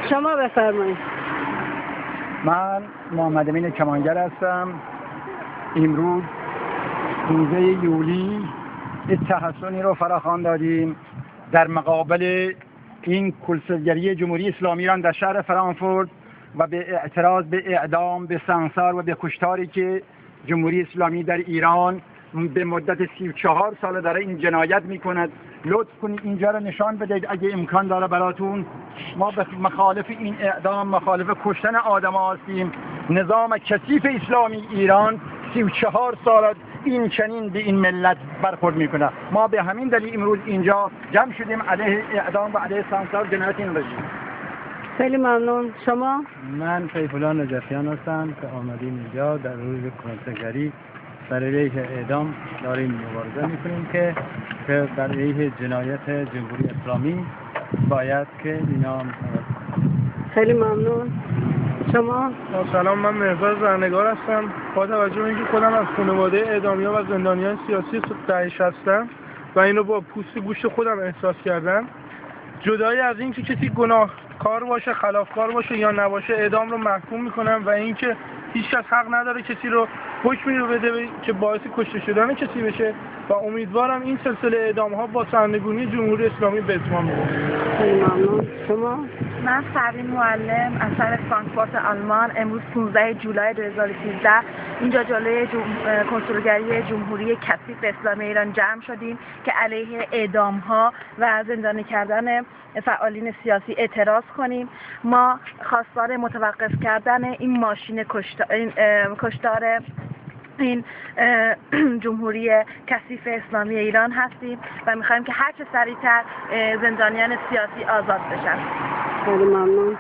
شما بفرمایید. من محمد امین کمانگر هستم. امروز 15 یولی یک تحسنی رو فراخوان دادیم در مقابل این کلسلگری جمهوری اسلامی ایران در شهر فرانکفورت و به اعتراض به اعدام، به سانسار و به کشتاری که جمهوری اسلامی در ایران به مدت 34 سال داره این جنایت میکند. لطف کنید اینجا رو نشان بدهید اگه امکان داره براتون. ما مخالف این اعدام، مخالف کشتن آدم هستیم. نظام کثیف اسلامی ایران 34 سال این چنین به این ملت برخورد میکنه. ما به همین دلیل امروز اینجا جمع شدیم علیه اعدام و علیه سانسار جنایت این رژیم. خیلی ممنون. شما؟ من سیفالله نجفیان هستم که آمدیم اینجا در روز کنسرگری بر علیه اعدام داریم مبارزه میکنیم که بر علیه جنایت جمهوری اسلامی باید که اینا. خیلی ممنون. شما؟ سلام، من مهرزاد زرنگار هستم. با توجه به اینکه خودم از خانواده اعدامیان و زندانیان سیاسی دهه 60 هستم و اینو با پوست گوشت خودم احساس کردم، جدای از اینکه کسی گناهکار باشه، خلافکار باشه یا نباشه، اعدام رو محکوم میکنم و اینکه هیچ کس حق نداره کسی رو حکمی رو بده که باعث کشته شدن کسی بشه و امیدوارم این سلسله اعدام ها با سرنگونی جمهوری اسلامی به اتمام برسه. خیلی ممنون. شما؟ من فرین معلم از شهر فرانکفورت آلمان. امروز 15 جولای 2013 اینجا جلوی کنسولگری جمهوری کثیف اسلامی ایران جمع شدیم که علیه اعدام ها و زندانی کردن فعالین سیاسی اعتراض کنیم. ما خواستار متوقف کردن این ماشین کشتار این جمهوری کثیف اسلامی ایران هستیم و میخوایم که هر چه سریعتر زندانیان سیاسی آزاد بشن. خیلی ممنون.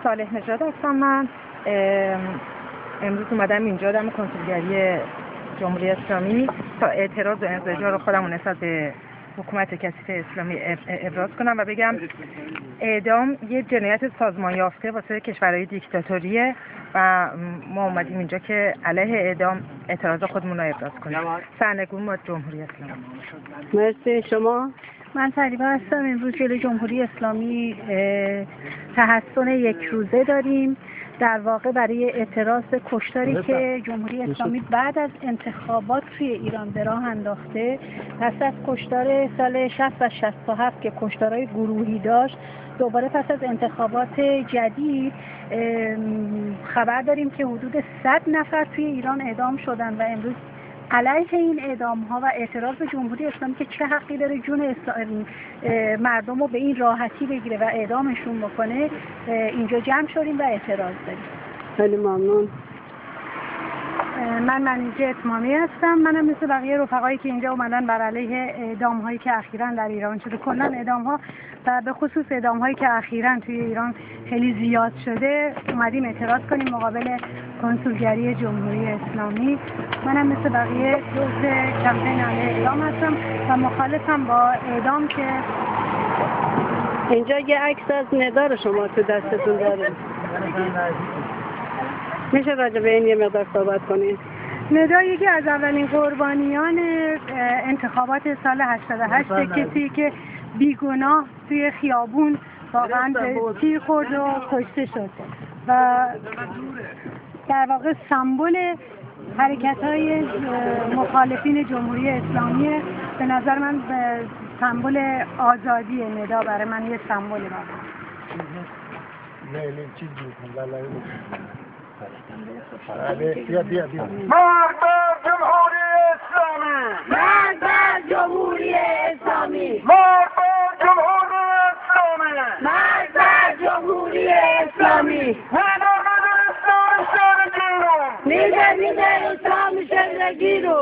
صالح نژاد هستم. من امروز اومدم اینجا در کنسولگری جمهوری اسلامی تا اعتراض و انزجار خودمون نسبت به حکومت کثیف اسلامی ابراز کنم و بگم اعدام یه جنایت سازمان یافته واسه کشورهای دیکتاتوریه و ما اومدیم اینجا که علیه اعدام اعتراض خودمون رو ابراز کنیم. سرنگون با جمهوری اسلامی. مرسی. شما؟ من طریبه هستم. امروز جلوی جمهوری اسلامی تحسن یک روزه داریم، در واقع برای اعتراض به کشتاری که جمهوری اسلامی بعد از انتخابات توی ایران به راه انداخته. پس از کشتار سال 60 و 67 که کشتارهای گروهی داشت، دوباره پس از انتخابات جدید خبر داریم که حدود 100 نفر توی ایران اعدام شدن و امروز علیه این اعدام ها و اعتراض به جمهوری اسلامی که چه حقی داره جون مردم رو به این راحتی بگیره و اعدامشون بکنه، اینجا جمع شدیم و اعتراض داریم. خیلی ممنون. من منیجه اتمامی هستم. منم مثل بقیه رفقایی که اینجا اومدن بر علیه اعدام هایی که اخیراً در ایران شده، کلاً اعدام ها و به خصوص اعدام هایی که اخیراً توی ایران خیلی زیاد شده، اومدیم اعتراض کنیم مقابل کنسولگری جمهوری اسلامی. منم مثل بقیه جزء کمپین علیه اعدام هستم و مخالفم با اعدام که اینجا یه عکس از ندا شما تو دستتون داره. میشه راجع به این یه مقدار صحبت کنید؟ ندا یکی از اولین قربانیان انتخابات سال 88 کسی که بیگناه توی خیابون واقعا تیر خورد و کشته شد و در واقع سمبل حرکت‌های مخالفین جمهوری اسلامی. به نظر من سمبل آزادی ندا برای من یه سمبل واقعا. مرد بر جمهوری اسلامی! مرد بر جمهوری اسلامی! مرد بر جمهوری اسلامی! مرد بر جمهوری اسلامی! میدر اسلام شهرگیرو!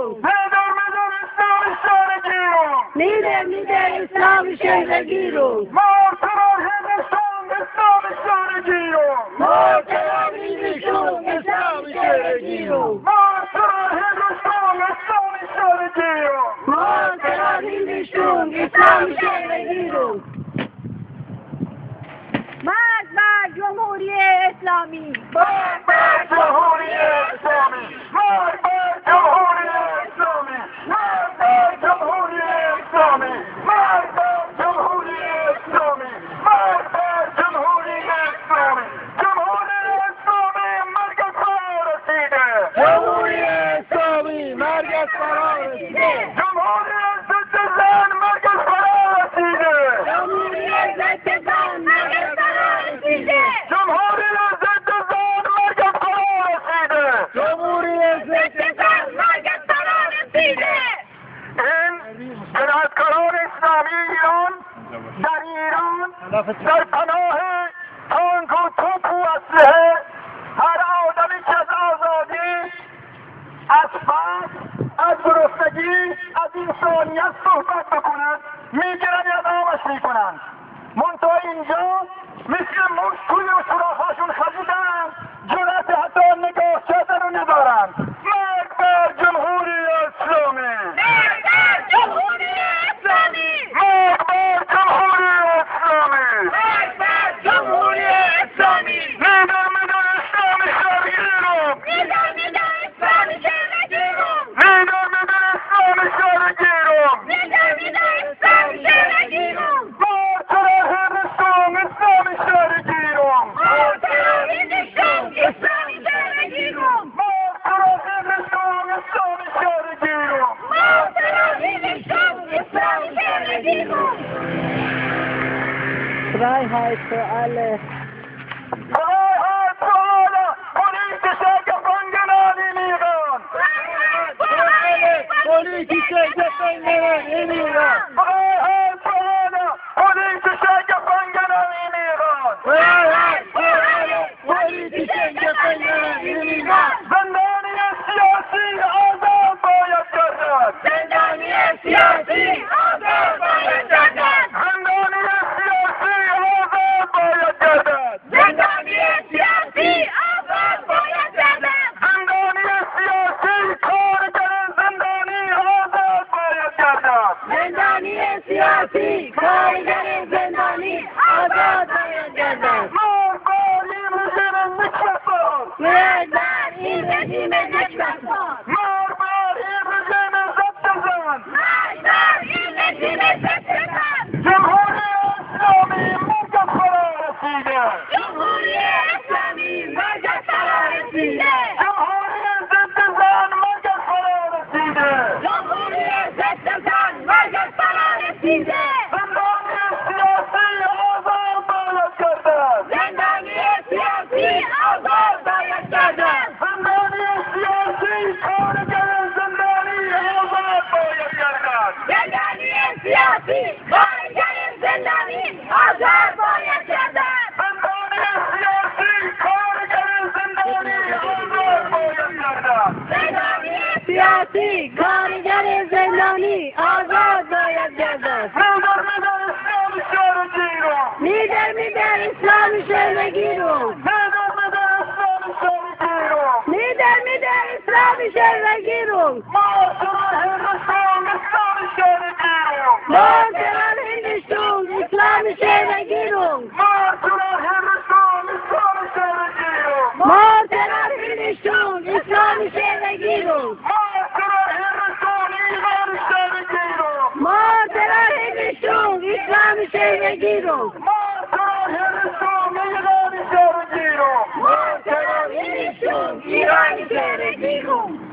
میدر اسلام شهرگیرو! مرتبا هندوستان اسلام شهرگیرو! مرتبا هندوستان اسلام شهرگیرو! مرتبا هندوستان اسلام شهرگیرو! مرتبا هندوستان اسلام شهرگیرو! مرد بر جمهوری اسلامی! مرد بر جمهوری اسلامی! مرد بر جمهوری اسلامی! مرد بر جمهوری اسلامی! مرد اسلامی ایران در ایران در پناه تانک و توپ و اسلحه هر آدمی که از آزادی، از فقر، از گرسنگی، از انسانیت صحبت بکند میگیرن یا دامش میکنند. منتها اینجا مثل موش توی سوراخ‌هاشون خزیدن، جرأت حتی نگاه کردن رو ندارند. مرگ بر جمهوری اسلامی! مرگ بر جمهوری اسلامی! مرگ بر جمهوری اسلامی! مرگ بر جمهوری اسلامی! نیدر میدر اسلامی شرگیرم! نیدر میدر اسلامی شرگیرم! نیدر میدر اسلامی شرگیرم! نیدر میدر اسلامی شرگیرم! Freiheit für alle. Freiheit für alle! Politische Gefangene in Iran! Freiheit für alle! Politische Gefangene in Iran! Freiheit für alle! Politische Gefangene in Iran! Freiheit für alle! Politische Gefangene in Iran! زندانی سیاسی آزاد باید گردد! زندانی سیاسی آزاد باید گردد! زندانی سیاسی آزاد باید گردد! زندانی سیاسی کارگر زندانی آزاد باید گردد! زندانی سیاسی کارگر زندانی آزاد باید گردد! مرگ بر این رژیم نکبتبار! مرگ بر این رژیم نکبتبار! مرگ بر این رژیم ضدزن! مرگ بر این رژیم ضدزن! جمهوری اسلامی مرگ از فرا رسیده! جمهوری اسلامی مرگ از فرا رسیده! جمهوری ضدزن مرگ از فرا رسیده! جمهوری ضدزن مرگ از فرا رسیده! زندانی سیاسی آزاد باید گردد! زندانی سیاسی آزاد باید گردد! زندانی سیاسی کارگر زندانی آزاد باید گردد! زندانی سیاسی کارگر زندانی آزاد باید گردد! زندانی سیاسی کارگر زندانی آزاد باید گردد! زندانی سیاسی کارگر زندانی آزاد باید گردد! نیدر میدر اسلام شهر بگیرم! نیدر میدر اسلام شهر بگیرم! مارتران هندوستان اسلام شهر بگیرم! مارتران هندوستان اسلام شهر بگیرم! مارتران هندوستان اسلام شهر بگیرم! مارتران هندوستان ایران شهر بگیرم!